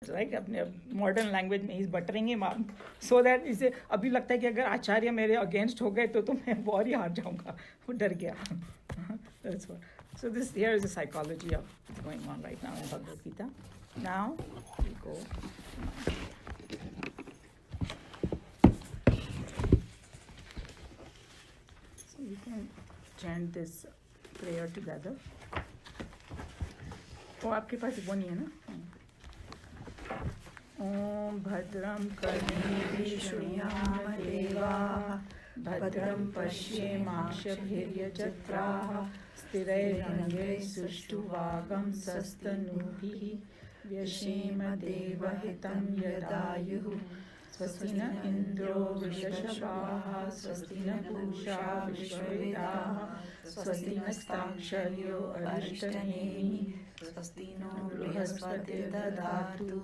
Like अपने modern language में is buttering him up so that इसे अभी लगता है कि अगर आचार्य मेरे अगेंस्ट हो गए तो मैं वॉर ही हार जाऊंगा. वो डर गया. That's what. So this here is the psychology of what's going on right now in Bhagavad Gita. Now we go. So we can chant this prayer together. वो आपके पास वो नहीं है ना? ओम भद्रं कर्णेभिः शृणुयाम देवाः भद्रं पश्येमाक्षभिर्यजत्राः स्थिरैरङ्गैः सुष्ठुवागंसस्तनूभिः व्यशेम देवहितं यदायुः स्वस्ति न इन्द्रो वृषभाः स्वस्ति न पूषा विश्ववेदाः स्वस्ति नस्ताक्षर्यो अरिष्टनेमिः स्वस्ति no बृहस्पतिर्दधातु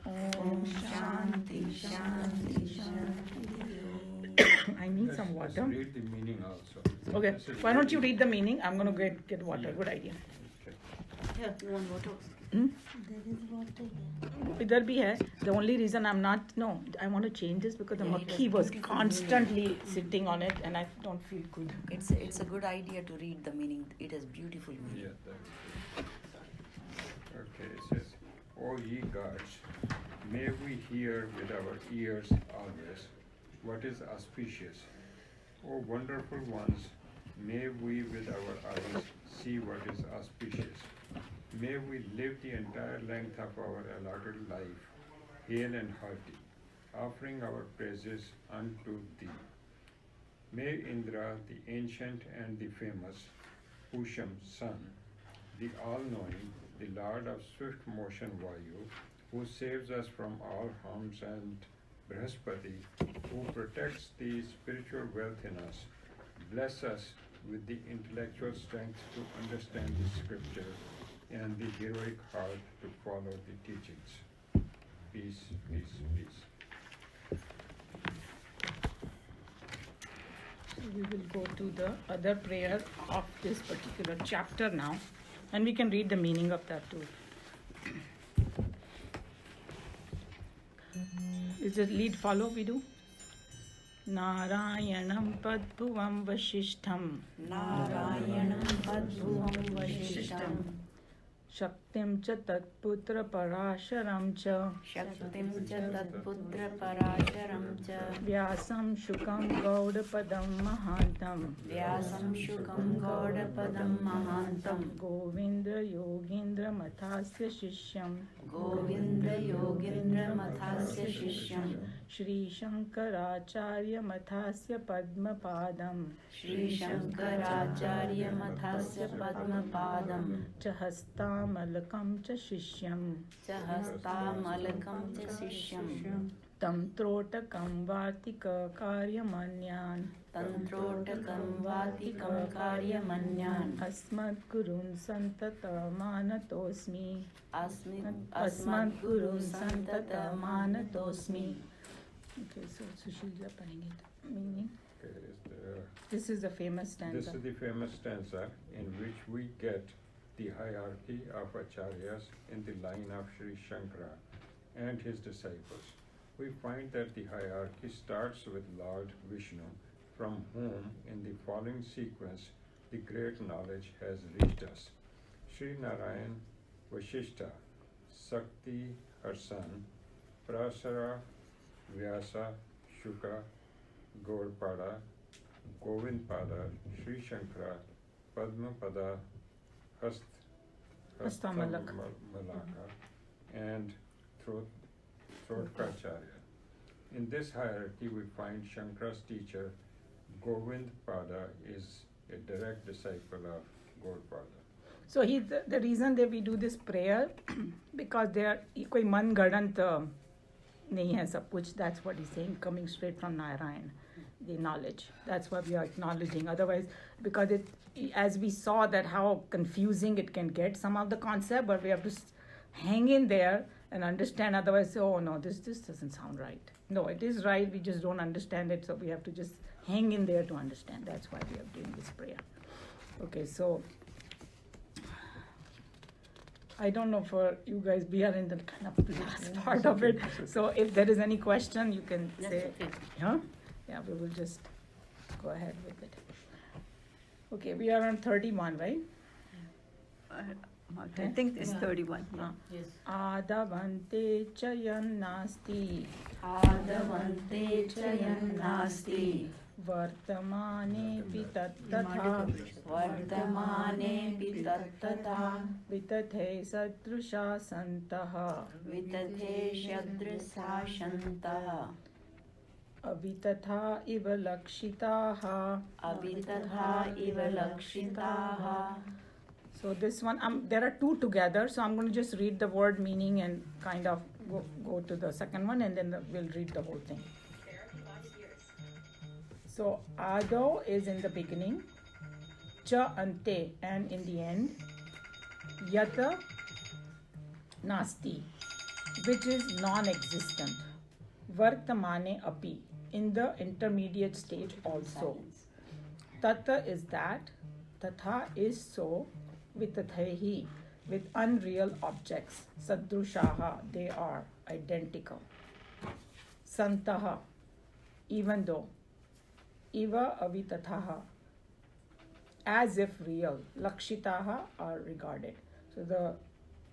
Om Shanti Shanti Shanti. I need some water. Read the meaning also. Okay, why don't you read the meaning? I'm going to get water. Yeah. Good idea. Okay. Yeah, you want water? There is water here. Idhar bhi hai. The only reason I'm not, no, I want to change this because the makhi was constantly sitting on it and I don't feel good. It's a good idea to read the meaning. It has beautiful meaning. Yeah, that is. Okay, it says, O ye gods, may we hear with our ears always what is auspicious. O wonderful ones, may we with our eyes see what is auspicious. May we live the entire length of our allotted life, hale and hearty, offering our praises unto thee. May Indra, the ancient and the famous, Pusham's son, the all-knowing, the Lord of swift motion Vayu, who saves us from all harms, and Brihaspati, who protects the spiritual wealth in us, bless us with the intellectual strength to understand the scripture and the heroic heart to follow the teachings. Peace, peace, peace. So we will go to the other prayer of this particular chapter now. And we can read the meaning of that too. Is it lead follow we do? Narayanam padbhuvam vasishtham Narayanam padbhuvam vasishtam Shaktim cha tatputra parasharam cha Shaktim cha tatputra parasharam cha Vyasam shukam gaudapadam mahantam Vyasam shukam gaudapadam mahantam Govindra yogindra mathasya shishyam Govindra yogendra mathasya shishyam Shri Shankaracharya mathasya padmapadam Shri Shankaracharya mathasya padmapadam Chahastamalakam cha shishyam Chahastamalakam cha sishyam Tam trotakam vartika karyamanyan Tantrotakam vatikam karyamanyan Asmat gurun santata manatosmi Asmat guru santata manatosmi. Okay, so Sushila payenge meaning. Okay, This is the famous stanza. this is the famous stanza in which we get the hierarchy of acharyas in the line of Sri Shankara and his disciples. We find that the hierarchy starts with Lord Vishnu, from whom in the following sequence the great knowledge has reached us. Sri Narayan Vashishta, Sakti her son, Prasara Vyasa Shuka Gaurpada, Govindpada, Sri Shankara, Padmapada, Hastamalaka. Malaka, and Throtkacharya. In this hierarchy, we find Shankara's teacher, Govindpada, is a direct disciple of Gaurpada. So the reason that we do this prayer because there कोई मन गढ़ंत नहीं है सब कुछ. That's what he's saying, coming straight from Narayan, the knowledge. That's what we are acknowledging. Otherwise, because as we saw that how confusing it can get, some of the concept, but we have to hang in there and understand. Otherwise, oh no, this doesn't sound right. No, it is right. We just don't understand it, so we have to just hang in there to understand. That's why we are doing this prayer. Okay, so I don't know for you guys, we are in the kind of last part of it. So if there is any question, you can say, huh? Yeah, we will just go ahead with it. Okay, we are on 31, right? I think it's 31. Yes. Adavante chayannasti Adavante chayannasti vartamane pitattatha vardamane pitattata vitathe sadrusha santaha vitathe shadrisa shantah avitatha iva lakshitaha. avitatha iva lakshitaha. So this one, there are two together, so I'm going to just read the word meaning and kind of go to the second one, and then we'll read the whole thing. So Ado is in the beginning, Cha ante, and in the end, Yata nasti, which is non-existent, Vartamane api, in the intermediate stage also. Tata is that, Tatha is so, Vitathehi, with unreal objects, Sadrushaha, they are identical. Santaha, even though, Iva avitathaha, as if real, Lakshitaha are regarded. So the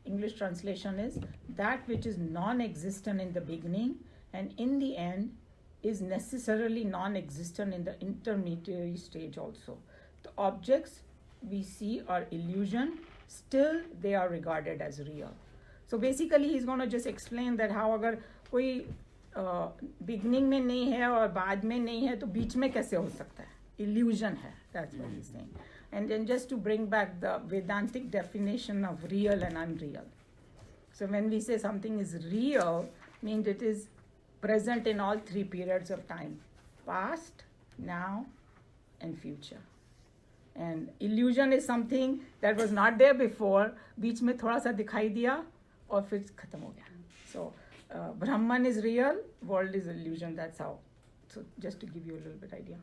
English translation is that which is non-existent in the beginning and in the end is necessarily non-existent in the intermediary stage also. The objects we see are illusion, still they are regarded as real. So basically he's going to just explain that how agar koi beginning में नहीं है और बाद में नहीं है तो बीच में कैसे हो सकता है? Illusion है. That's what he's saying. And then just to bring back the Vedantic definition of real and unreal. So when we say something is real, means it is present in all three periods of time: past, now, and future. And illusion is something that was not there before, बीच में थोड़ा सा दिखाई दिया और फिर खत्म हो गया. So Brahman is real, world is illusion. That's how. So just to give you a little bit idea.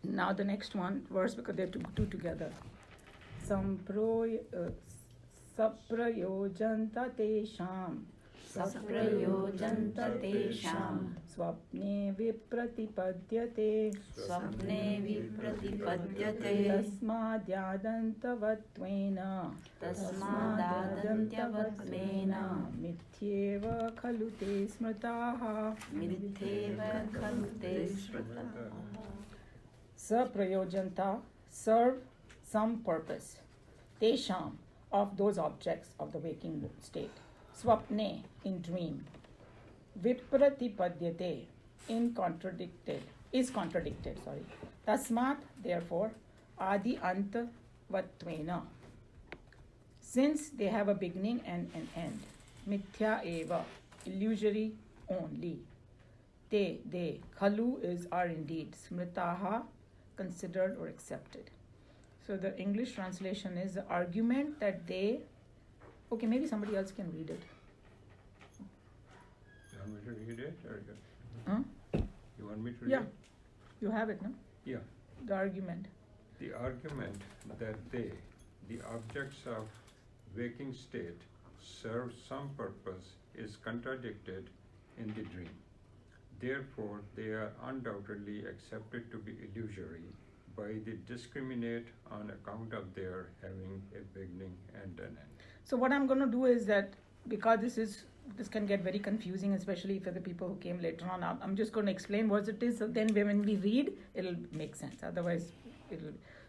Now the next one verse, because they're two together. Saprayojanta tesham. Saprayojanta tesham. Swapne vipratipadyate. Swapne vipratipadyate. Tasmadyadantavatvena. Tasmadyadantavatvena. Mityeva khalu te smritaha. Mityeva khalu te smritaha. Saprayojanta, serve some purpose. Tesham, of those objects of the waking state. Swapne, in dream. Vipratipadyate, is contradicted. Tasmat, therefore, adi anta vatvena. Since they have a beginning and an end. Mithya eva, illusory only. They, khalu are indeed. Smritaha, considered or accepted. So the English translation is the argument that they, okay, maybe somebody else can read it. You want me to read it? Or Huh? you want me to read Yeah, it? you have it, no? Yeah. The argument. The argument that they, the objects of waking state, serve some purpose is contradicted in the dream. Therefore, they are undoubtedly accepted to be illusory by the discriminate on account of their having a beginning and an end. So what I'm going to do is that, because this can get very confusing, especially for the people who came later on, I'm just going to explain what it is. So then when we read, it'll make sense. Otherwise,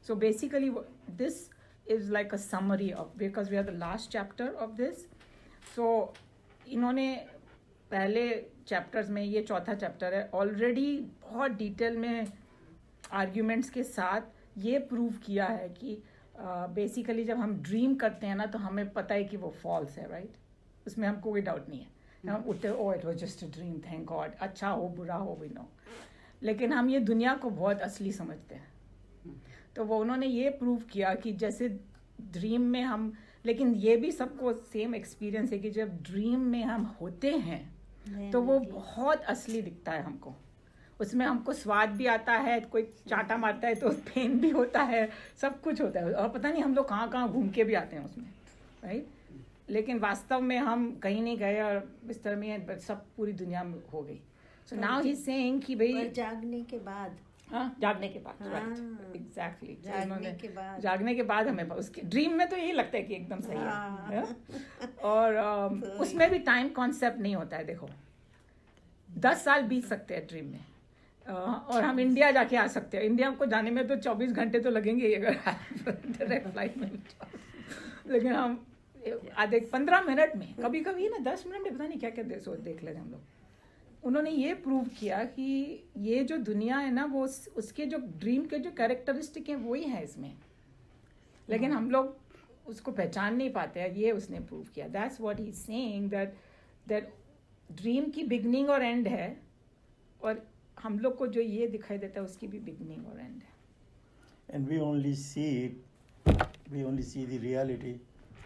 so basically, this is like a summary of, because we are the last chapter of this. So इन्होंने पहले chapters में, ये चौथा chapter है, already बहुत detail में arguments के साथ ये प्रूव किया है कि बेसिकली जब हम ड्रीम करते हैं ना तो हमें पता है कि वो फॉल्स है, राइट? उसमें हमको कोई डाउट नहीं है. हम उठते, oh it was just a dream, thank God, अच्छा हो बुरा हो वी नो. लेकिन हम ये दुनिया को बहुत असली समझते हैं. तो वो उन्होंने ये प्रूव किया कि जैसे ड्रीम में हम, लेकिन ये भी सबको सेम एक्सपीरियंस है कि जब ड्रीम में हम होते हैं तो वो बहुत असली दिखता है हमको. उसमें हमको स्वाद भी आता है, कोई चाटा मारता है तो पेन भी होता है, सब कुछ होता है, और पता नहीं हम लोग कहाँ कहाँ घूम के भी आते हैं उसमें. राइट. लेकिन वास्तव में हम कहीं नहीं गए और बिस्तर में हैं, सब पूरी दुनिया में हो गई. सो नाउ ही सेइंग कि भाई पर जागने के बाद. हाँ, जागने के बाद, हाँ, राइट, एग्जैक्टली. जागने के बाद हमें उसके ड्रीम में तो यही लगता है कि एकदम सही है. हाँ. और उसमें भी टाइम कॉन्सेप्ट नहीं होता है. देखो 10 साल बीत सकते हैं ड्रीम में. और हम इंडिया जाके आ सकते हैं. इंडिया को जाने में तो 24 घंटे तो लगेंगे अगर डायरेक्ट फ्लाइट में. लेकिन हम आधे 15 मिनट में, कभी कभी ना 10 मिनट में पता नहीं क्या क्या देख लेते हम लोग. उन्होंने ये प्रूव किया कि ये जो दुनिया है ना, वो उसके जो ड्रीम के जो कैरेक्टरिस्टिक हैं वही है इसमें. लेकिन हम लोग उसको पहचान नहीं पाते हैं. ये उसने प्रूव किया. That's what he is saying, that dream की बिगनिंग और एंड है, और हम लोग को जो ये दिखाई देता है उसकी भी बिगनिंग और एंड है. And we only see the reality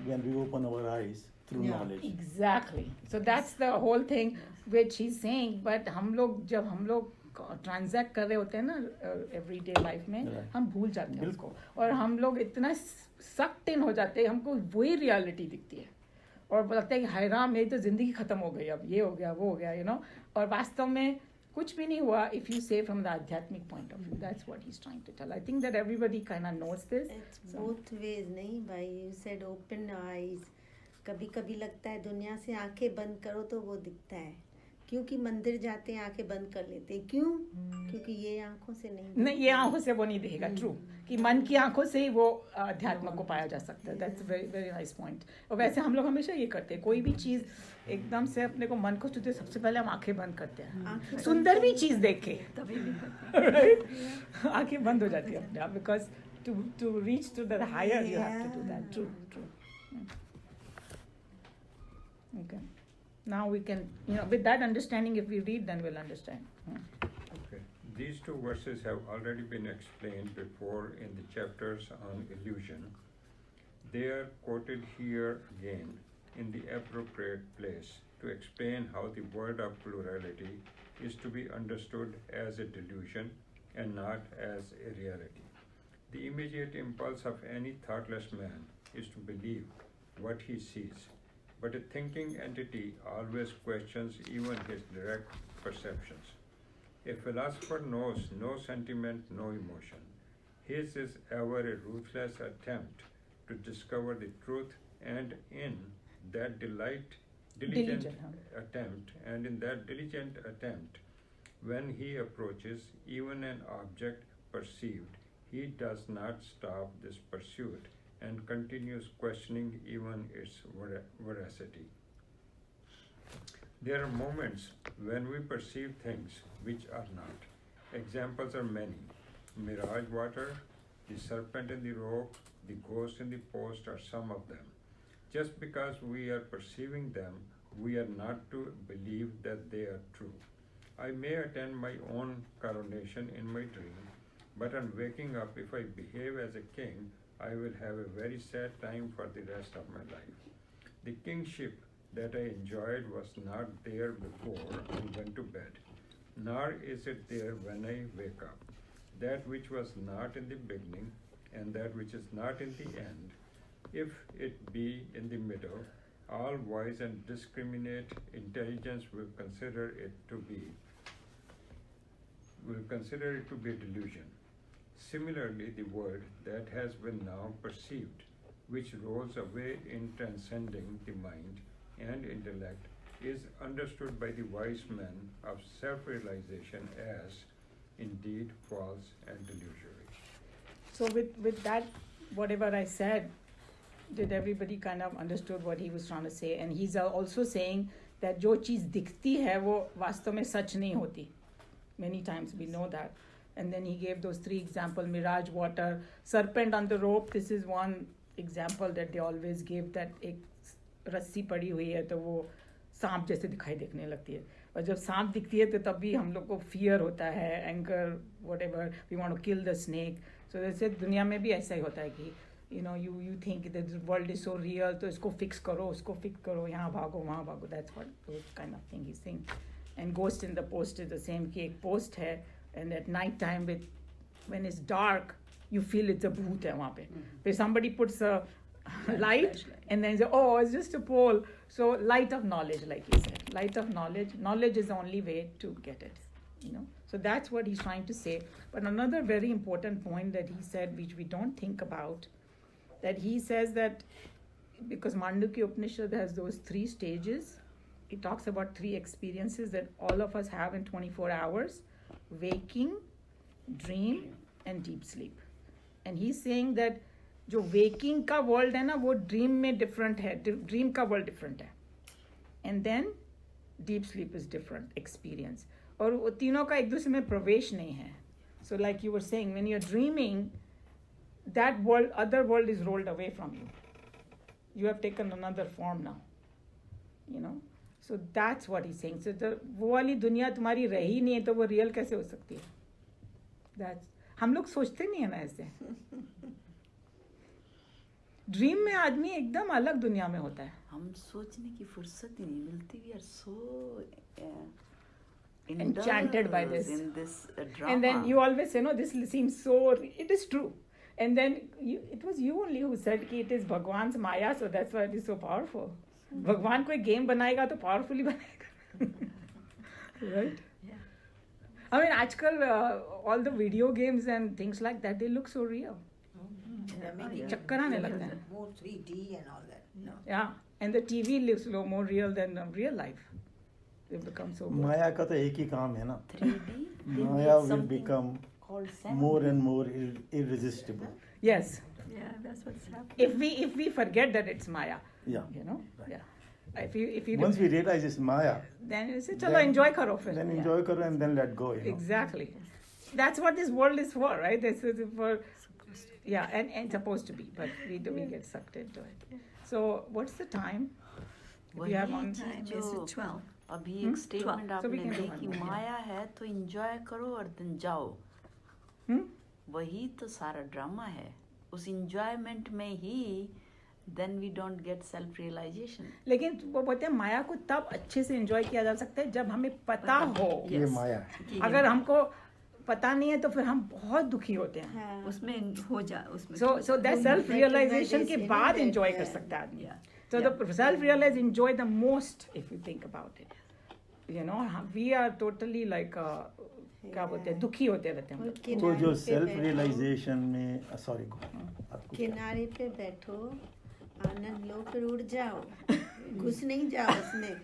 when we open our eyes through knowledge. Exactly. So that's the whole thing which he's saying. But जब हम लोग ट्रांजैक्ट कर रहे होते हैं ना एवरीडे लाइफ में, हम भूल जाते हैं उसको, और हम लोग इतना सक्ट इन हो जाते हैं, हमको वही रियलिटी दिखती है और लगता है कि हाय राम, मेरी तो जिंदगी खत्म हो गई, अब ये हो गया वो हो गया, यू नो. और वास्तव में कुछ भी नहीं हुआ if you say from the आध्यात्मिक point of view. That's what he's trying to tell. I think that everybody kind of knows this. It's both ways, नहीं भाई. You said open eyes. कभी कभी लगता है दुनिया से आंखें बंद करो तो वो दिखता है, क्योंकि मंदिर जाते हैं आंखें बंद कर लेते हैं. क्यों? क्योंकि ये आंखों से नहीं, ये आंखों से वो नहीं दिखेगा. ट्रू, कि मन की आंखों से ही वो अध्यात्म को पाया जा सकता है. That's very very nice point. और वैसे हम लोग हमेशा ये करते हैं, कोई भी चीज एकदम से अपने को मन को छूते सबसे पहले हम आंखें बंद करते हैं, सुंदर भी चीज देख के, राइट. आंखें बंद हो जाती है अपने आप, because to reach to the higher you have to do that. True true. Okay. Now we can, with that understanding, if we read, then we'll understand. Okay. These two verses have already been explained before in the chapters on illusion. They are quoted here again in the appropriate place to explain how the word of plurality is to be understood as a delusion and not as a reality. The immediate impulse of any thoughtless man is to believe what he sees. But a thinking entity always questions even his direct perceptions. A philosopher knows no sentiment, no emotion. His is ever a ruthless attempt to discover the truth, and in that diligent attempt, when he approaches even an object perceived, he does not stop this pursuit and continues questioning even its veracity. There are moments when we perceive things which are not. Examples are many. Mirage water, the serpent in the rope, the ghost in the post are some of them. Just because we are perceiving them, we are not to believe that they are true. I may attend my own coronation in my dream, but on waking up, if I behave as a king, I will have a very sad time for the rest of my life. The kingship that I enjoyed was not there before I went to bed, nor is it there when I wake up. That which was not in the beginning and that which is not in the end, if it be in the middle, all wise and discriminate intelligence will consider it to be delusion. Similarly, the word that has been now perceived, which rolls away in transcending the mind and intellect, is understood by the wise men of self-realization as indeed false and delusory. So with that, whatever I said, did everybody kind of understood what he was trying to say? And he's also saying that जो चीज़ दिखती है वो वास्तव में सच नहीं होती. Many times we know that. And then he gave those 3 examples: mirage water, serpent on the rope. This is one example that they always give, that एक रस्सी पड़ी हुई है तो वो सांप जैसे दिखाई देखने लगती है, और जब सांप दिखती है तो तब भी हम लोग को फियर होता है, anger, whatever, we want to kill the snake. So जैसे दुनिया में भी ऐसा ही होता है कि you think that the world is so real, तो इसको फिक्स करो, उसको फिक्स करो, यहाँ भागो वहाँ भागो. That's what those kind of thing he's saying. And ghost in the post is the same, कि एक पोस्ट है, and at night time when it's dark you feel it's a bhoot है वहाँ पे. फिर somebody puts a light, and then say, oh, it's just a pole. So light of knowledge, like he said, light of knowledge. Knowledge is the only way to get it, you know. So that's what he's trying to say. But another very important point that he said, which we don't think about, that he says that because Mandukya Upanishad has those 3 stages, it talks about 3 experiences that all of us have in 24 hours: waking, dream, and deep sleep. And he's saying that जो waking का world है ना, वो dream में different है, dream का world different है, and then deep sleep is different experience. और वो तीनों का एक दूसरे में प्रवेश नहीं है. So like you were saying, when you're dreaming, that world, other world is rolled away from you. You have taken another form now, you know. So that's what he's saying. So वो वाली दुनिया तुम्हारी रही नहीं है तो वो real कैसे हो सकती है? That's, हम लोग सोचते नहीं है ना ऐसे. ड्रीम में आदमी एकदम अलग दुनिया में होता है. हम सोचने की फुर्सत ही नहीं मिलती. We are so enchanted by this. In this drama. And then you always say, no, this seems so, it is true. And then it was you only who said कि it is भगवान माया, so that's why it is so powerful. भगवान कोई game बनाएगा तो powerfully बनाएगा. Right? Yeah. I mean, आजकल all the video games and things like that, they look so real. चक्कर आने लगता है. More 3D and all that. No. Yeah, and the TV looks more real than real life. They become so good. माया का तो एक ही काम है ना. 3D. Maya will become called sound. more and more irresistible. Yes, Yeah, that's what's happening. if we forget that it's Maya, Yeah. you know, Right. yeah. If you Once we realize it's Maya, then you say, चलो enjoy करो फिर. then enjoy karo and then let go. You know? Exactly. That's what this world is for, right? This is for, yeah, and supposed to be, but we get sucked into it. So what's the time? If you have on. time Time is at 12. अभी एक statement So we आपने can do the one कि more. माया है तो enjoy करो और दिन जाओ. Hmm? वही तो सारा ड्रामा है. उस एंजॉयमेंट में ही then we don't get self realization. लेकिन वो बोलते हैं माया को तब अच्छे से एंजॉय किया जा सकता है जब हमें पता हो. ये माया है. अगर हमको पता नहीं है तो फिर हम बहुत दुखी होते हैं. हाँ. उसमें हो जा उसमें. So that self realization के बाद that, enjoy कर सकता है आदमी. Yeah. So the self realize enjoy the most if you think about it. You know, we are totally like क्या बोलते हैं, दुखी होते रहते हैं हम लोग. तो जो सेल्फ रियलाइजेशन में सॉरी किनारे पे बैठो, आनंद लो, फिर उड़ जाओ, घुस नहीं जाओ उसमें.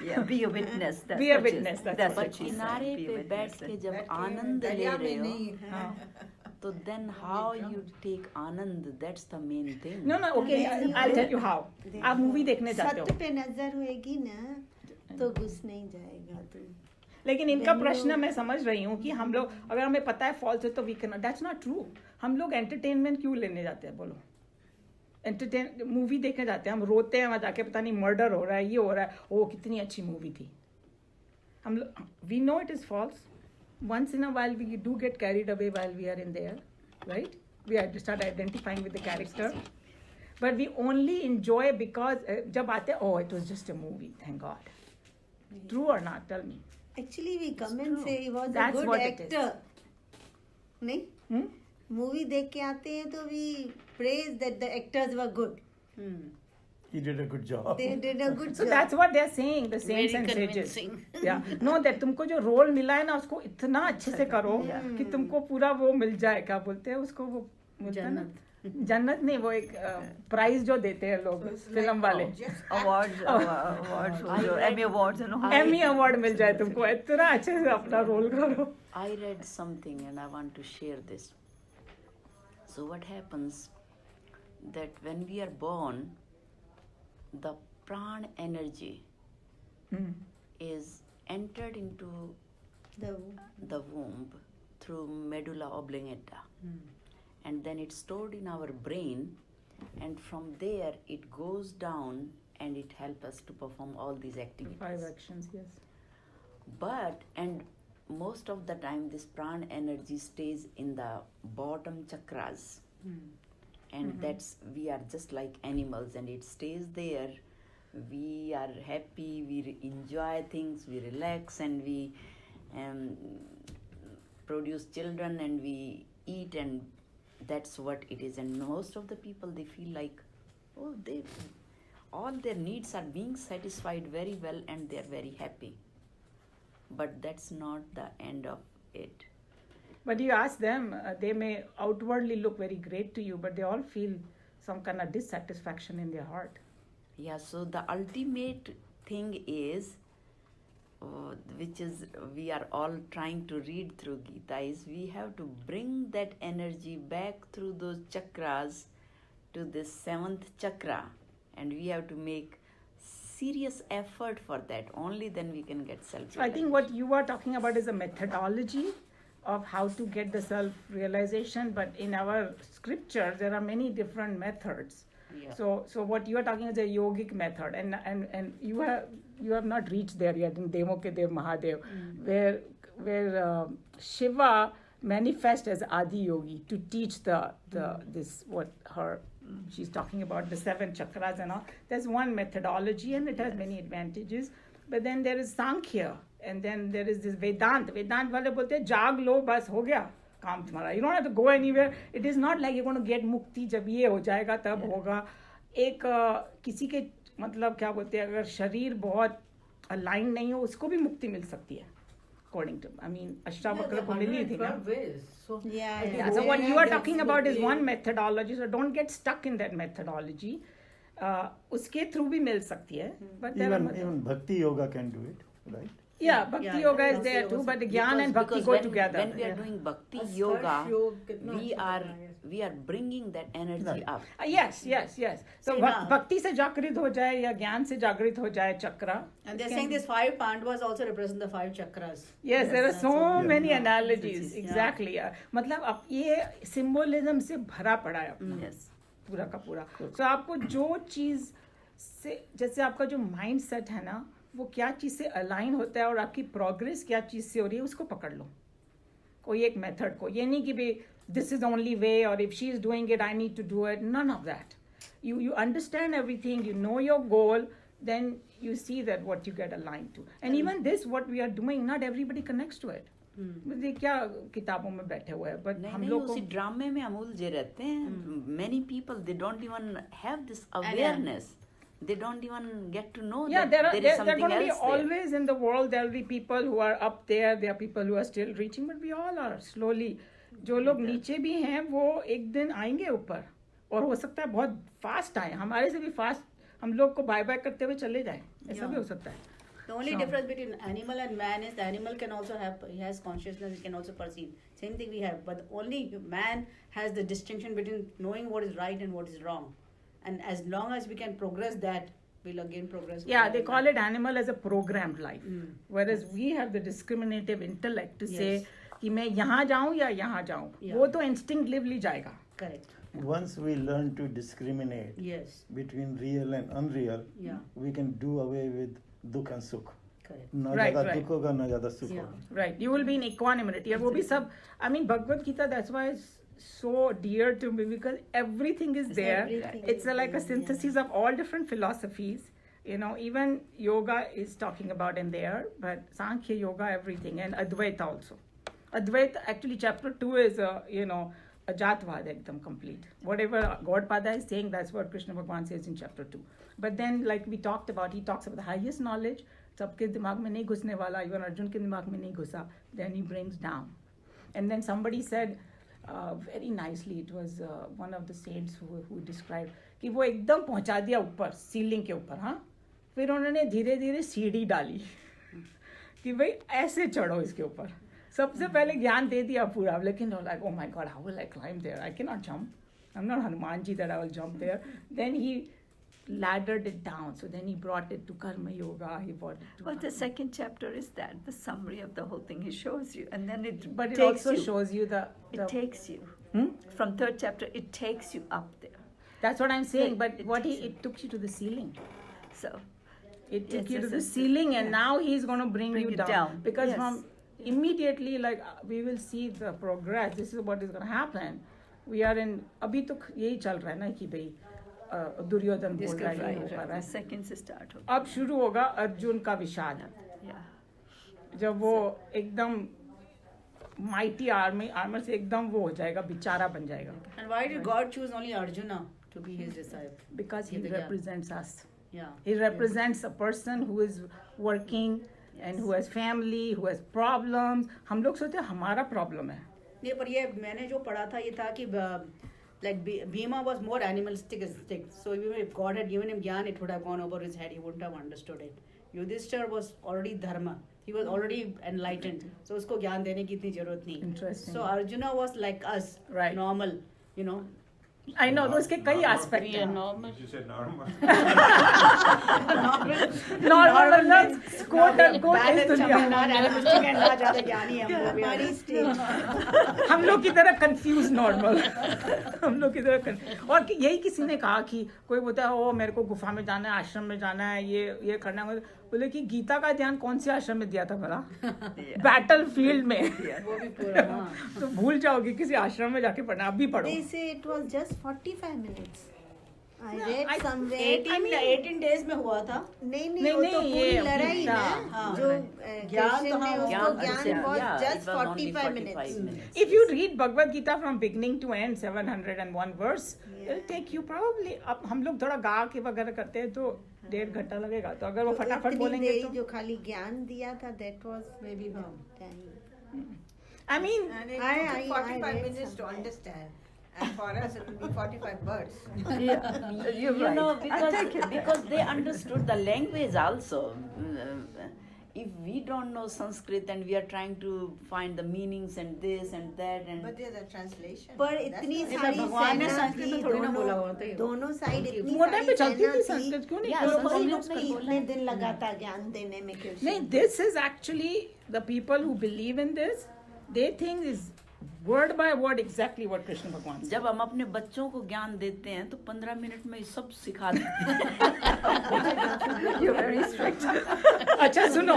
Yeah, be a witness. That's Be a what she- witness, that's That's what what पर she said. किनारे Be a पे witness. बैठ के जब आनंद ले दरिया रहे में नहीं. हो हाँ. तो then how you take Anand, that's the main thing. No, okay, I'll tell you how. आप मूवी देखने जाते सत्य हो, पे नजर होएगी ना तो घुस नहीं जाएगा तुम. लेकिन इनका प्रश्न मैं समझ रही हूँ कि हम लोग अगर हमें पता है फॉल्स है तो we can, that's not true. हम लोग एंटरटेनमेंट क्यों लेने जाते हैं बोलो? एंटरटेन मूवी देखने जाते हैं, हम रोते हैं वहाँ जाके, पता नहीं मर्डर हो रहा है, ये हो रहा है, ओ कितनी अच्छी मूवी थी. हम लोग we know it is false. Once in a while we do get carried away while we are in there, right? We start identifying with the character, but we only enjoy because जब आते हैं, oh it was just a movie, thank God. True or not? Tell me. Actually we come and say he was a That's good what it is. actor. नहीं? Hmm? Movie देख के आते हैं तो we praise that the actors were good. He did a good job. They did a good So job. that's what they're saying, the saints and sages. Yeah, no, that तुमको जो role मिला है ना उसको इतना अच्छे से करो कि तुमको पूरा वो मिल जाए, क्या बोलते हैं उसको, वो मिलता है ना, जन्नत नहीं, वो एक प्राइज जो देते हैं लोग फिल्म वाले, Awards, जो Emmy awards and all. Emmy award मिल जाए तुमको, इतना अच्छे से अपना रोल करो. I read something and I want to share this. So what happens that when we are born, the pran energy Hmm. is entered into The the womb through medulla oblongata, and then it's stored in our brain, and from there it goes down and it helps us to perform all these The activities. 5 actions, yes. But and most of the time this pran energy stays in the bottom chakras, and that's, we are just like animals and it stays there. We are happy, we enjoy things, we relax, and we produce children, and we eat and that's what it is. And most of the people, they feel like, oh, they all their needs are being satisfied very well and they're very happy. But that's not the end of it. But you ask them, they may outwardly look very great to you, but they all feel some kind of dissatisfaction in their heart. Yeah, so the ultimate thing is, which is we are all trying to read through Gita, is we have to bring that energy back through those chakras to this seventh chakra, and we have to make serious effort for that. Only then we can get self. So I think what you are talking about is a methodology of how to get the self-realization, but in our scriptures there are many different methods. Yeah. So what you are talking is a yogic method, and you have not reached there yet in Devo Ke Dev Mahadev, where Shiva manifests as Adi Yogi to teach this what her she's talking about, the 7 chakras and all. There's one methodology and it has many advantages, but then there is Sankhya, and then there is this Vedant wale bolte hain, jaag lo bas ho gaya काम तुम्हारा. You don't have to go anywhere. It is not like you're going to get मुक्ति जब ये हो जाएगा तब होगा. एक किसी के मतलब क्या बोलते हैं, अगर शरीर बहुत अलाइन नहीं हो उसको भी मुक्ति मिल सकती है. According to, I mean, Ashtavakra को मिली थी ना. Yeah. So what you are talking about is one methodology. So don't get stuck in that methodology. उसके through भी मिल सकती है. But even bhakti yoga can do it, right? Yeah, bhakti yoga is there too, but Gyan and bhakti go together. When we are doing bhakti yoga, we are bringing that energy up. Yes. So bhakti se jagrit ho jaye ya Gyan se jagrit ho jaye chakra. And they're saying these 5 Pandavas also represent the 5 chakras. Yes, there are so many analogies. Exactly. मतलब अब ये symbolism से भरा पड़ा है अपना. Yes. पूरा का पूरा. So आपको जो चीज से, जैसे आपका जो mindset है ना, वो क्या चीज़ से अलाइन होता है और आपकी प्रोग्रेस क्या चीज़ से हो रही है, उसको पकड़ लो. कोई एक मेथड को, ये नहीं कि भाई दिस इज ओनली वे और if she is doing it I need to do it. None of that. You understand everything, you know your goal, then you see that what you get aligned to. And even this, what we are doing, not everybody connects to it. मुझे क्या किताबों में बैठे हुए हैं, but हम लोग उसी ड्रामे में हम उलझे रहते हैं. Many people, they don't even have this awareness. They don't even get to know that there is something else there. There are going to be always in the world, there will be people who are up there, there are people who are still reaching, but we all are slowly. जो लोग नीचे भी हैं वो एक दिन आएंगे ऊपर, और हो सकता है बहुत फास्ट आए, हमारे से भी फास्ट हम लोग को बाय बाय करते हुए चले जाएं, ऐसा भी हो सकता है. The only difference between animal and man is the animal can also he has consciousness, he can also perceive. Same thing we have, but only man has the distinction between knowing what is right and what is wrong. And as long as we can progress that, we'll again progress. Yeah, they call it animal as a programmed life. Whereas we have the discriminative intellect to say कि मैं यहाँ जाऊँ या यहाँ जाऊँ. वो तो instinctively जाएगा. Correct. Once we learn to discriminate between real and unreal, we can do away with dukh and sukh. Correct. ना ज़्यादा दुख होगा ना ज़्यादा सुख होगा. Right. You will be in equanimity. और वो भी सब, I mean, Bhagavad Gita, that's why it's so dear to me, because everything is there. It's like a synthesis of all different philosophies. You know, even yoga is talking about in there, but Sankhya, yoga, everything, and Advaita also. Advaita, actually, chapter 2 is Ajatvad, ekdam complete. Whatever Gaudpada is saying, that's what Krishna Bhagwan says in chapter 2. But then, like we talked about, he talks about the highest knowledge. सबके दिमाग में नहीं घुसने वाला, even Arjun के दिमाग में नहीं घुसा. Then he brings down. And then somebody said, very nicely, it was one of the saints who described कि वो एकदम पहुंचा दिया ऊपर, सीलिंग के ऊपर. हाँ, फिर उन्होंने धीरे धीरे सीढ़ी डाली कि भाई ऐसे चढ़ो इसके ऊपर. सबसे पहले ज्ञान दे दिया पूरा, लेकिन like, oh my God, how will I climb there? I cannot jump. I'm not Hanuman ji that I will jump there. Then he laddered it down. So then he brought it to Karma Yoga. He brought it to. Well, the second chapter is that the summary of the whole thing. He shows you, and then it. But it takes also you. shows you the. It takes you. From third chapter, it takes you up there. That's what I'm saying. But it took you to the ceiling. So. It took you to the ceiling, and now he's going to bring you down. Because from immediately, like we will see the progress. This is what is going to happen. We are in. अभी तो यही चल रहा है ना कि भाई. दुर्योधन बोल रहा है सेकंड से स्टार्ट होगा. अब शुरू होगा अर्जुन का विषाद. जब वो एकदम mighty armor से एकदम वो हो जाएगा, बेचारा बन जाएगा. And why did God choose only Arjuna to be his disciple? Because he represents us. Yeah. He represents a person who is working and who has family, who has problems. हम लोग सोचते हैं हमारा problem है. नहीं, पर ये मैंने जो पढ़ा था ये था कि like Bhima was more animalistic. So even if God had given him Gyan, it would have gone over his head. He wouldn't have understood it. Yudhishthir was already dharma. He was already enlightened. So उसको ज्ञान देने की इतनी जरूरत नहीं. Interesting. So Arjuna was like us, Right. normal, you know. I know, तो उसके कई aspect हैं. normal. Did you say normal? Normal मतलब quote unquote इस दुनिया. हम लोग की तरह confused normal. हम लोग की तरह और यही किसी ने कहा कि कोई बोलता है ओ मेरे को गुफा में जाना है, आश्रम में जाना है, ये करना है. बोले कि गीता का ध्यान कौन से आश्रम में दिया था भला? बैटल फील्ड में. वो भी पूरा, हाँ. तो भूल जाओगे किसी आश्रम में जाके पढ़ना. अभी पढ़ो. They say it was just 45 minutes. I Yeah, read somewhere. 18 days में हुआ था. नहीं वो तो पूरी लड़ाई ना, हाँ. जो ज्ञान कृष्ण ने उसको ज्ञान ज्ञान was yeah, just it was only 45 minutes. If you read Bhagavad Gita from beginning to end, 701 verse, it'll take you probably. अब हम लोग थोड़ा गा के वगैरह करते हैं तो 1.5 घंटा लगेगा. तो अगर वो फटाफट बोलेंगे तो जो खाली ज्ञान दिया था, that was maybe time. I mean, And it I took 45 read minutes to understand. And for us, it will be 45 words. You know, because they understood the language also. If we don't know Sanskrit and we are trying to find the meanings and this and that and But there's a translation. पर That's इतनी the- सारी भगवान ने सेना संस्कृत में थी, थोड़ी ना बोला होता है. दोनों साइड इतनी वो टाइम पे सारी चलती थी सेना संस्कृत, क्यों नहीं? Yeah, तो संस्कृत हम में लोग तो थी. इतने दिन लगा था ज्ञान देने में कृष्ण. नहीं, this is actually the people who believe in this. They think is word by word exactly what Krishna Bhagwan said. जब हम अपने बच्चों को ज्ञान देते हैं तो 15 मिनट में सब सिखा देते हैं. You're very strict. अच्छा सुनो,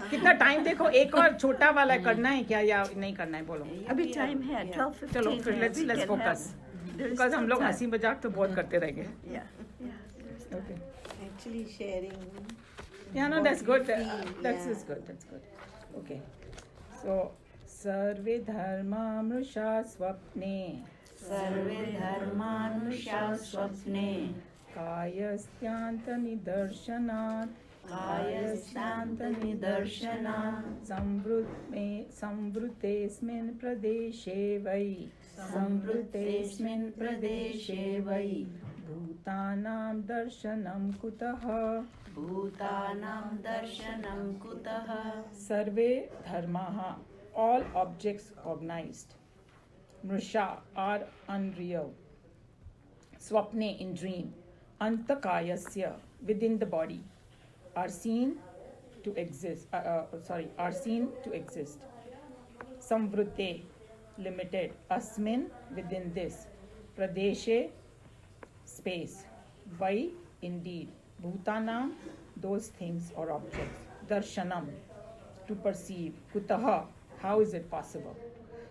कितना टाइम देखो. एक और छोटा वाला करना है क्या या नहीं करना है? बोलो. अभी time है 12:15. चलो फिर let's focus. Because हम लोग हंसी मजाक तो बहुत करते रहेंगे. Yeah. Okay. Actually sharing. Yeah, no, what that's we good. feel, That's yeah. good. That's good. Okay. So, सर्वे धर्मामृषा स्वप्ने. सर्वे धर्मानुषा स्वप्ने. कायस्त्यांत निदर्शनात्. कायस्यान्त निदर्शनात्. संवृतेऽस्मिन् प्रदेशे वै. संवृतेऽस्मिन् प्रदेशे वै. भूतानां दर्शनं कुतः. भूतानां दर्शनं कुतः. सर्वे धर्माः, all objects cognized. Mrisha are unreal. Swapne in dream. Antakayasya within the body are seen to exist. Are seen to exist. Samvrute limited. Asmin within this. Pradeshe space. Vai indeed. Bhutanam those things or objects. Darshanam to perceive. Kutaha how is it possible?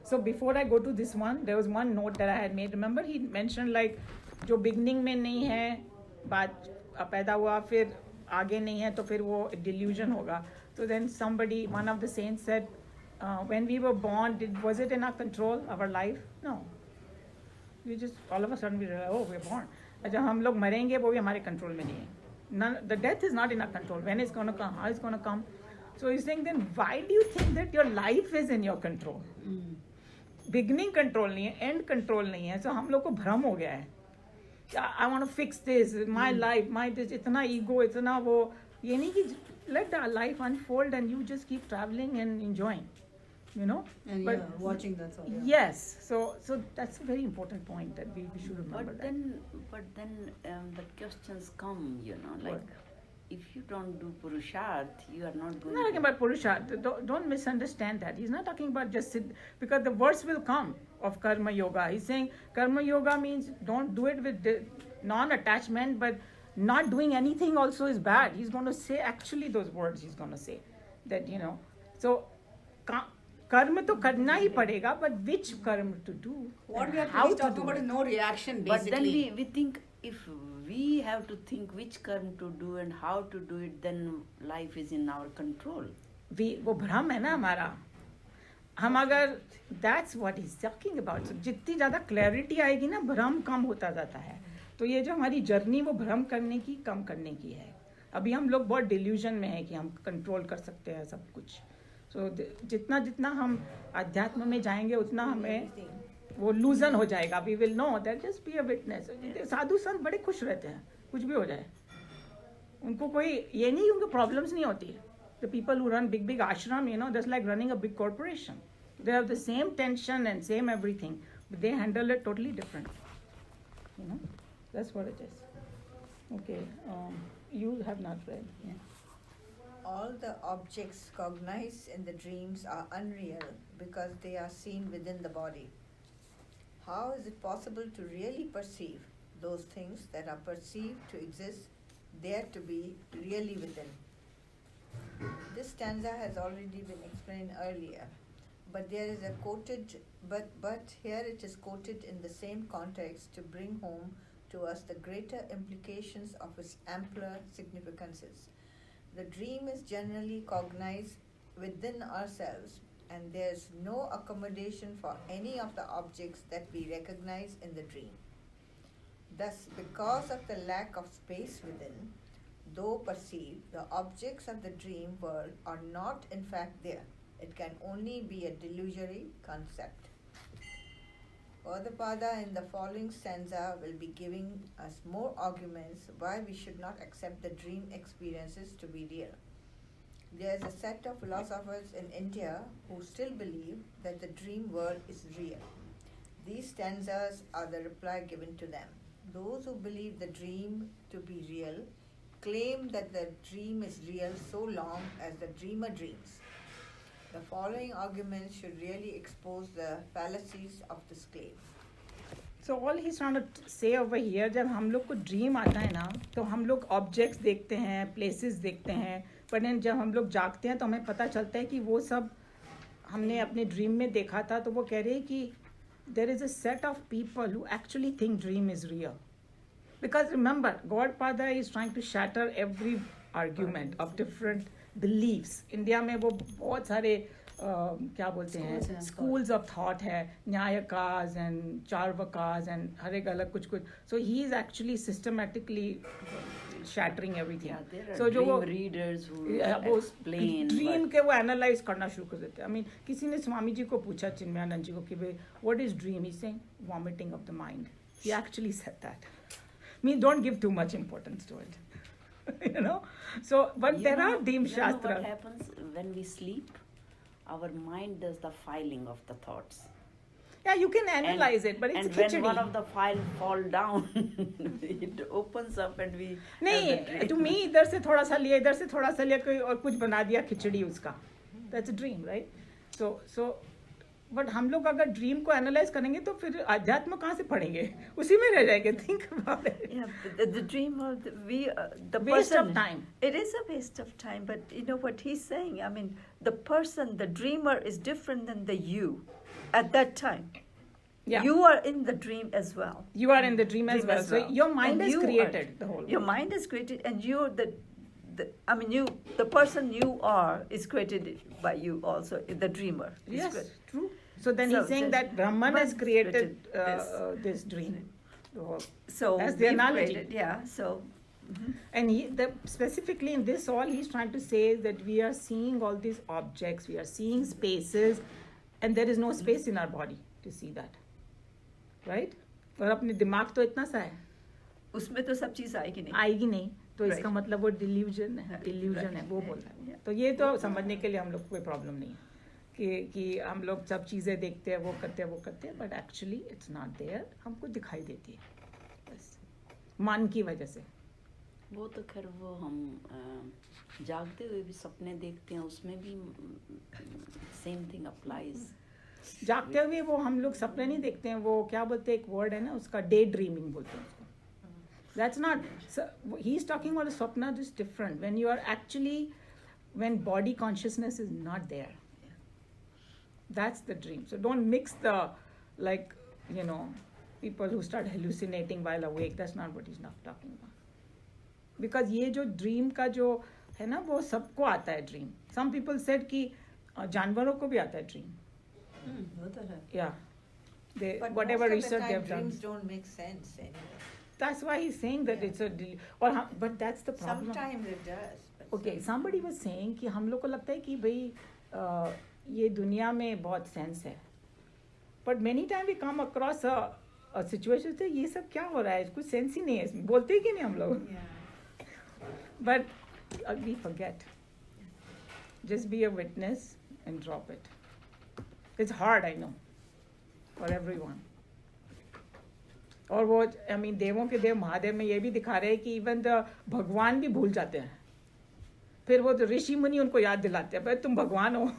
So before I go to this one, there was one note that I had made. Remember he mentioned like जो beginning में नहीं है, बात पैदा हुआ फिर आगे नहीं है तो फिर वो delusion होगा. So then somebody, one of the saints said, when we were born, was it in our control, our life? No. We just all of a sudden we realize, oh, we're born. जब हम लोग मरेंगे वो भी हमारे control में नहीं है. None, the death is not in our control. When it's going to come, how it's going to come. So he's saying, then why do you think that your life is in your control? Beginning control नहीं है, end control नहीं है. So हम लोग को भ्रम हो गया है. I want to fix this, my life, my this, इतना ego, इतना वो. ये नहीं कि let the life unfold and you just keep traveling and enjoying, you know. And but yeah, watching, that's all. Yeah. Yes, so that's a very important point that we should remember. But then the questions come, you know, like. What? If you don't do Purusharth, you are not going He's not talking about Purusharth. Don't misunderstand that. He's not talking about just sit, because the verse will come of Karma Yoga. He's saying Karma Yoga means don't do it with non-attachment, but not doing anything also is bad. He's going to say actually those words he's going to say. That, you know, so karma to karna hi padega, but which karma to do? What we have how to talk do about it. is no reaction, But basically. then we think if we have to think which karma to do and how to do it, then life is in our control. वो भ्रम है ना हमारा. हम अगर that's what is talking about, जितनी ज़्यादा clarity आएगी ना, भ्रम कम होता जाता है. तो ये जो हमारी जर्नी वो भ्रम करने की, कम करने की है. अभी हम लोग बहुत डिल्यूजन में है कि हम कंट्रोल कर सकते हैं सब कुछ. सो जितना जितना हम अध्यात्म में जाएंगे उतना हमें वो लूजन हो जाएगा. We will know that just be a witness. साधु संत बड़े खुश रहते हैं कुछ भी हो जाए, उनको कोई ये नहीं, उनको प्रॉब्लम्स नहीं होती. The people who run big ashram, you know, that's like running a big corporation. They have the same tension and same everything, but they handle it totally different. You know, that's what it is. Okay, you have not read. Yeah. All the objects cognized in the dreams are unreal because they are seen within the body. How is it possible to really perceive those things that are perceived to exist, there to be really within? This stanza has already been explained earlier, but there is a quoted, but here it is quoted in the same context to bring home to us the greater implications of its ampler significances. The dream is generally cognized within ourselves, and there is no accommodation for any of the objects that we recognize in the dream. Thus, because of the lack of space within, though perceived, the objects of the dream world are not in fact there. It can only be a delusory concept. Padapada in the following stanza will be giving us more arguments why we should not accept the dream experiences to be real. There is a set of philosophers in India who still believe that the dream world is real. These stanzas are the reply given to them. Those who believe the dream to be real claim that the dream is real so long as the dreamer dreams. The following arguments should really expose the fallacies of this claim. So all he's trying to say over here, जब हम लोग को dream आता है ना, तो हम लोग ऑब्जेक्ट्स देखते हैं, प्लेसेस देखते हैं, पर जब हम लोग जागते हैं तो हमें पता चलता है कि वो सब हमने अपने ड्रीम में देखा था. तो वो कह रहे हैं कि there is a set of people who actually think dream is real. Because remember, Godpada is trying to shatter every argument of different beliefs. India में वो बहुत सारे क्या बोलते हैं, schools of thought है, न्यायकास and चार्वाकास and हर एक अलग कुछ कुछ. So he is actually systematically shattering everything. Yeah, there are so dream जो वो readers who वो explain ड्रीम के वो एनालाइज करना शुरू कर देते हैं. I mean, किसी ने स्वामी जी को पूछा, चिन्मयानंद जी को, कि भाई what is dream? He's saying vomiting of the mind. He actually said that. I mean, don't give too much importance to it. You know, so but You there know, are Deem you know Shastra. what happens when we sleep? Our mind does the filing of the thoughts. Yeah, you can analyze it, but it's and khichdi. when one of the file fall down, it opens up and we. नहीं, to me इधर से थोड़ा सा लिया, इधर से थोड़ा सा लिया, कोई और कुछ बना दिया खिचड़ी उसका. That's a dream, right? So but हम लोग अगर ड्रीम को एनालाइज करेंगे तो फिर अध्यात्म कहाँ से पढ़ेंगे, उसी में रह जाएंगे. Think about it. Yeah, the dream of the Waste person, of time. It is a waste of time, but you know what he's saying. I mean, the person, the dreamer, is different than the you at that time. Yeah. You are in the dream as well. You are in the dream as well. So your mind And is you created are- the whole. Your mind is created, and you're the person you are is created by you also. The dreamer. is Yes, created. true. So then So he's saying that Brahman has created this dream. So That's the we've analogy. created, yeah. So. And specifically in this, all he's trying to say is that we are seeing all these objects, we are seeing spaces, and there is no space in our body to see that, right? और अपने दिमाग तो इतना सा है, उसमें तो सब चीज आएगी नहीं. आएगी नहीं, तो Right. इसका मतलब वो डिल्यूजन है, Right. इल्यूजन है, वो Right. बोल रहा है. Yeah. तो ये तो समझने के लिए हम लोग को कोई प्रॉब्लम नहीं है कि हम लोग सब चीज़ें देखते हैं, वो करते हैं, but actually it's not there, हमको दिखाई देती है बस मन की वजह से. वो तो खैर वो हम जागते हुए भी सपने देखते हैं, उसमें भी सेम थिंग अप्लाइज. जागते हुए वो हम लोग सपने नहीं देखते हैं, वो क्या बोलते हैं, एक वर्ड है ना उसका, डे ड्रीमिंग बोलते हैं उसको. That's not, he is talking about स्वप्न is different. When you are actually, when body consciousness is not there, that's the dream. So don't mix the, like, you know, people who start hallucinating while awake. That's not what he's not talking about. Because ये जो dream का जो है ना, वो सबको आता है ड्रीम. सम पीपल सेड कि जानवरों को भी आता है ड्रीम. वो तो है. Yeah. They, But whatever most of the research time they've done. dreams don't make sense anyway. That's why he's saying that Yeah. it's a but that's the problem. Sometimes it does. But Okay, somebody was saying कि हम लोग को लगता है कि भाई ये दुनिया में बहुत सेंस है. But many times we come across a situation से ये सब क्या हो रहा है, कुछ सेंस ही नहीं है इसमें, बोलते ही कि नहीं हम लोग. Yeah. But we forget. Just be a witness and drop it. It's hard, I know, for everyone. और वो I mean देवों के देव महादेव में ये भी दिखा रहे हैं कि इवन द भगवान भी भूल जाते हैं. फिर वो ऋषि मुनि उनको याद दिलाते हैं, भाई तुम भगवान हो.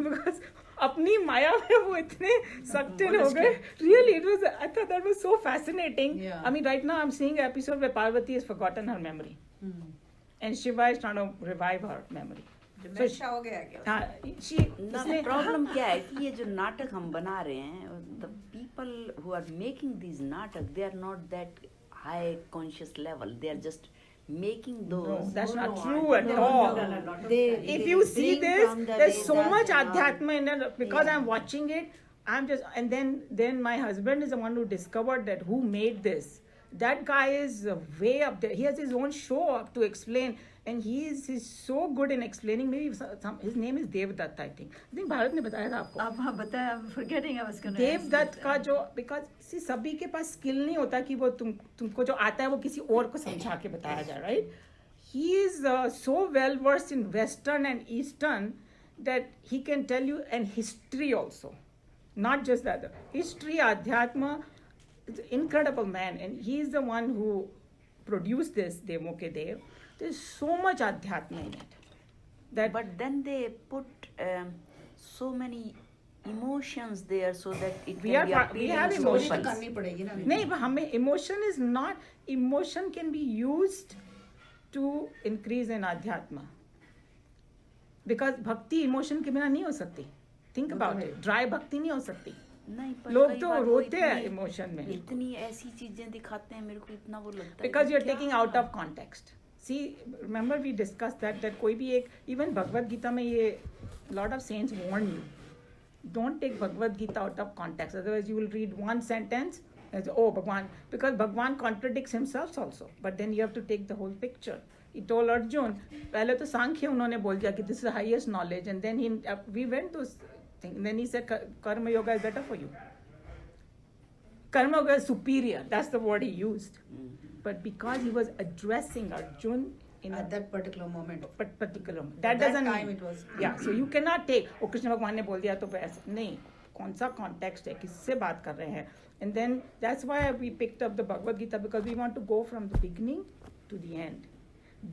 Because अपनी माया में वो इतने sucked in हो गए. Really, I thought that was so fascinating. Yeah. I mean, right now I'm seeing an episode where Parvati has forgotten her memory. And Shiva is trying to revive her memory. Dementia हो गया क्या? हाँ, The problem क्या है कि ये जो नाटक हम बना रहे हैं, the people who are making these natak, they are not that high conscious level. They are just making those. No, that's not true at all. If you see bring this, from the there's so Vedas much and all. adhyatma in it. Because Yeah. I'm watching it, I'm just, and then my husband is the one who discovered that who made this. That guy is way up there. He has his own show up to explain, and he's so good in explaining. Maybe his name is Devdutt, I think. I think Bharat ने बताया था आपको. अब हाँ बताया, I'm forgetting I was going to Devdutt का जो, because see सभी के पास स्किल नहीं होता कि वो तुमको जो आता है वो किसी और को समझा के बताया जाए, right? He is so well versed in Western and Eastern that he can tell you, and history also, not just that. History, Adhyatma, it's an incredible man, and he is the one who produced this Devo Ke Dev. There's so much Adhyatma in it. That But then they put so many emotions there so that it We can be are- we appealing have to emotions. people. करनी पड़ेगी ना. नहीं, but हमें emotion is not, emotion can be used to increase in Adhyatma. Because bhakti emotion के बिना नहीं हो सकती. Think about it. Dry bhakti नहीं हो सकती. नहीं, पर लोग कई तो बार वो रोते हैं इतनी- emotion में. इतनी ऐसी चीजें दिखाते हैं, मेरे को इतना वो लगता है Because कि you're क्या- taking out of context. See, remember we discussed that कोई भी एक, even Bhagavad Gita में ये, lot of saints warn you. Don't take Bhagavad Gita out of context. Otherwise you will read one sentence and say, oh, Bhagwan. Because Bhagwan contradicts himself also. But then you have to take the whole picture. He told Arjun, पहले तो सांख्य उन्होंने बोल दिया कि this is the highest knowledge. And then we went to thing. And then he said, Karma Yoga is better for you. Karma Yoga is superior. That's the word he used. But because he was addressing Arjun in At that particular moment. particular, At that doesn't time mean, it was. yeah, so you cannot take, oh Krishna भगवान ने बोल दिया तो वैसे नहीं, कौन सा context है, किससे बात कर रहे हैं. And then that's why we picked up the Bhagavad Gita, because we want to go from the beginning to the end.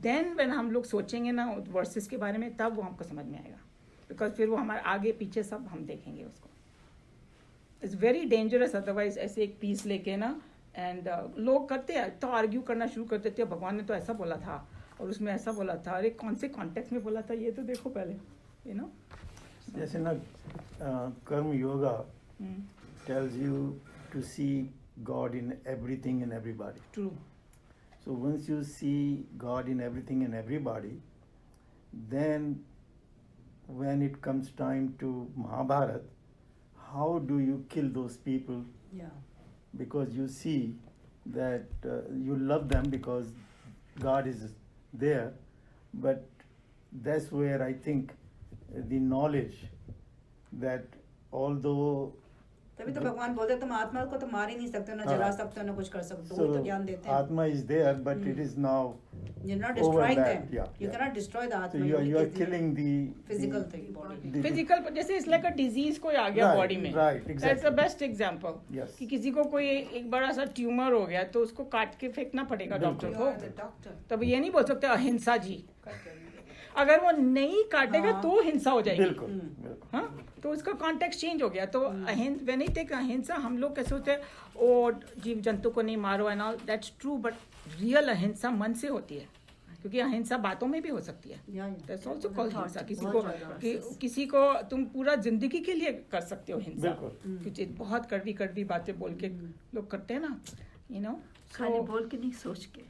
Then when हम लोग सोचेंगे ना verses के बारे में, तब वो हमको समझ में आएगा. Because फिर वो हमारे आगे पीछे सब हम देखेंगे उसको. It's very dangerous otherwise ऐसे एक piece लेके ना, and लोग करते हैं तो argue करना शुरू कर देते हैं, भगवान ने तो ऐसा बोला था और उसमें ऐसा बोला था, अरे कौन से context में बोला था ये तो देखो पहले, you know. जैसे ना कर्म yoga tells you to see God in everything and everybody. True. So once you see God in everything and everybody, then when it comes time to Mahabharata, how do you kill those people? Yeah. Because you see that you love them because God is there, but that's where I think the knowledge that although तभी तो भगवान बोलते तुम आत्मा को तो मार ही नहीं सकते, ना जला सकते हो, ना कुछ कर सकते हो. वही तो ज्ञान देते हैं. Atma is there, but it is now You're not destroying them. overlapped. Yeah, You yeah. cannot destroy the So atma. you are only kill the killing the physical thing, body. the- Physical, जैसे it's like a disease कोई आ गया Right, body में. right, That's exactly. the best example. Yes. कि किसी को कोई एक बड़ा सा ट्यूमर हो गया तो उसको काट के फेंकना पड़ेगा डॉक्टर You को. are the doctor. तब ये नहीं बोल सकते अहिंसा जी. अगर वो नहीं काटेगा तो हिंसा हो जाएगी. बिल्कुल बिल्कुल हाँ, तो उसका कॉन्टेक्स्ट चेंज हो गया. तो व्हेन इट टेक अहिंसा, हम लोग कैसे होते हैं, ओ जीव जंतु को नहीं मारो and all, that's true, but real अहिंसा मन से होती है, क्योंकि अहिंसा बातों में भी हो सकती है. Yeah, yeah. That's also called हिंसा. बहुत किसी को तुम पूरा जिंदगी के लिए कर सकते हो हिंसा, बिल्कुल. कुछ बहुत कड़वी कड़वी बातें बोल के लोग करते हैं ना, यू नो. खाली बोल के नहीं, सोच के.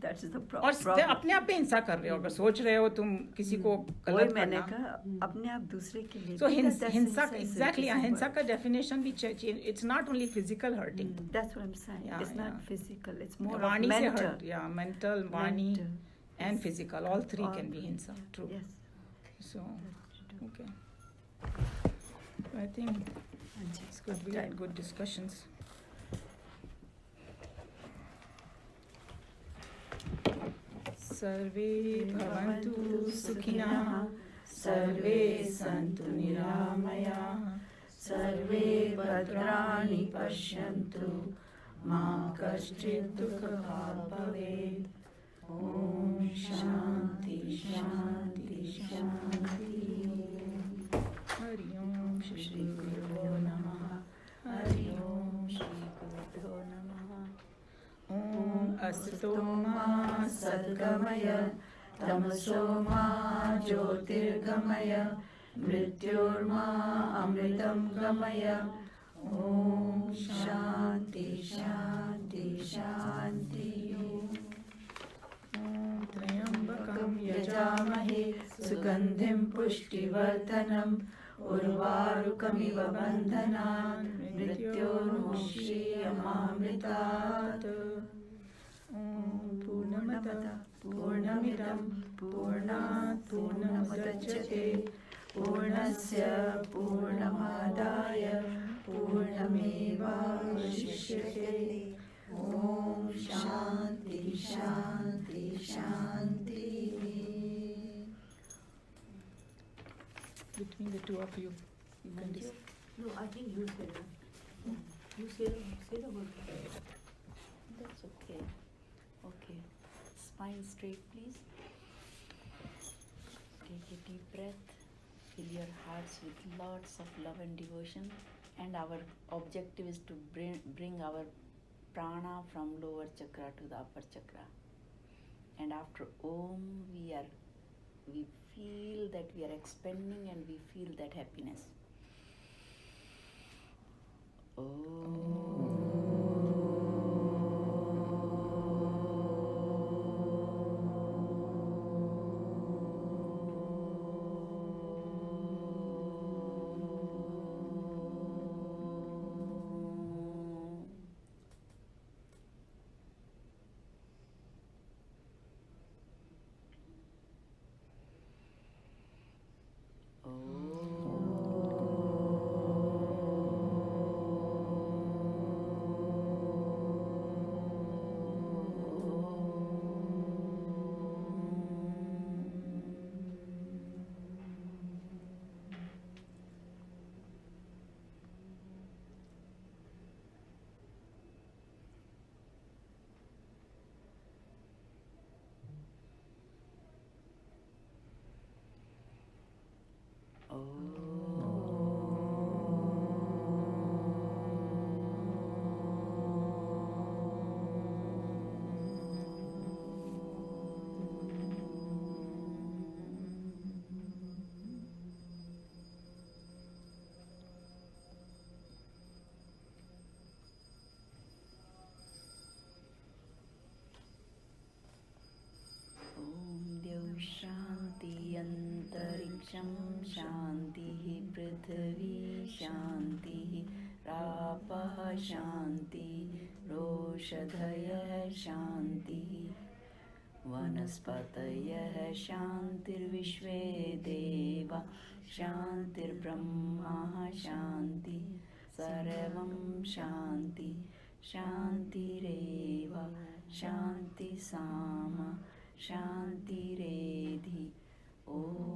That is the और problem. अपने आप पे हिंसा कर रहे हो, अगर सोच रहे हो तुम किसी को वही गलत मैंने करना. कहा अपने आप दूसरे के लिए. So That's हिंसा is a exactly, different हिंसा word. का definition भी change. It's not only physical hurting. That's what I'm saying. Yeah, It's not yeah. physical. It's more of Vani se mental. hurt, yeah, mental, vani, Mental. and physical. All three All can be three. hinsa. True. Yes. So, okay. I think it's good. We had good discussions. सर्वे भवन्तु सुखिनः, सर्वे सन्तु निरामयाः, सर्वे भद्राणि पश्यन्तु, मा कश्चित् दुःखभाग् भवेत्. ॐ शान्ति शान्ति शान्ति. हरि ओम श्री गुरुभ्यो नमः. हरि ओम श्री गुरुभ्यो नमः. ॐ असतो मा सद्गमय, तमसो मा ज्योतिर्गमय, मृत्योर्मा अमृतं गमय. ॐ शान्ति शान्ति शान्ति. ॐ त्र्यम्बकं यजामहे सुगन्धिं पुष्टिवर्धनम्, उर्वारुकमिव बन्धनान् मृत्योर्मुक्षीयमामृतात्. ॐ पूर्णमदः पूर्णमिदं पूर्णात् पूर्णमुदच्यते, पूर्णस्य पूर्णमादाय पूर्णमेवावशिष्यते. ॐ शान्ति शान्ति शान्ति. Between the two of you, you can just. No, I think you said it. You say the word. That's okay. Okay. Spine straight, please. Take a deep breath. Fill your hearts with lots of love and devotion. And our objective is to bring our prana from lower chakra to the upper chakra. And after Om, we feel that we are expanding and we feel that happiness. शांति अंतरिक्षं शांतिः पृथिवी शांतिः रापः शांति रोषधयः शांतिः वनस्पतयः शांतिर्विश्वे देवा शांतिर्ब्रह्मा शांति सर्वं शांति शांतिरेव शांति सामा शांतिरेधि. ओम